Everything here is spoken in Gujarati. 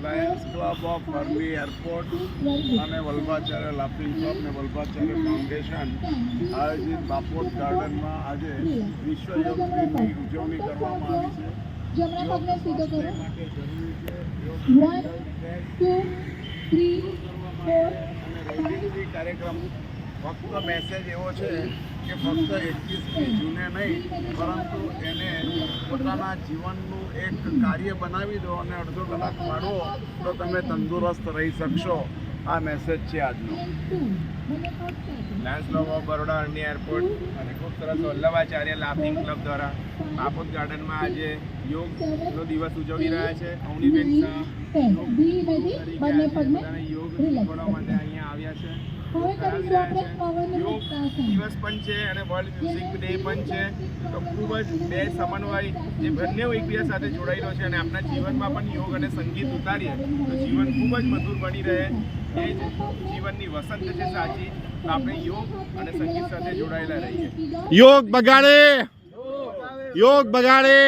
Lions club of Worli airport અને વલ્ભાચાર્ય લાફિંગ ક્લબ અને વલ્ભાચાર્ય ફાઉન્ડેશન આયોજિત બાપોદ ગાર્ડનમાં આજે વિશ્વ યોગ દિનની ઉજવણી કરવામાં આવી છે. યોગ સ્વાસ્થ્ય માટે જરૂરી છે. યોગ અને રેગ્યુલરી કાર્યક્રમ ફક્ત મેસેજ એવો છે કે ફક્ત 21મી જૂને નહીં, પરંતુ એને પોતાના જીવનનું એક કાર્ય બનાવી દો અને અડધો કલાક કાઢો તો તમે તંદુરસ્ત રહી શકશો. આ મેસેજ છે આજનો. Lions club of Baroda Worli airport અને ખૂબ સરસ વલ્લભાચાર્ય લાફિંગ ક્લબ દ્વારા બાપોદ ગાર્ડનમાં આજે યોગનો દિવસ ઉજવી રહ્યા છે. અવનીબેન શાહ યોગ શીખવાડવા માટે અહીંયા આવ્યા છે. યોગ દિવસ પણ છે અને વર્લ્ડ મ્યુઝિક ડે પણ છે. તો ખૂબ જ બે સમન્વય જે બંને એકબીજા સાથે જોડાયેલો છે અને આપણા જીવનમાં પણ યોગ અને સંગીત ઉતારીએ તો જીવન ખૂબ જ મધુર બની રહે. એ જ જીવનની વસંત છે સાચી. તો આપણે યોગ અને સંગીત સાથે જોડાયેલા રહીએ. યોગ બગાડે, યોગ બગાડે.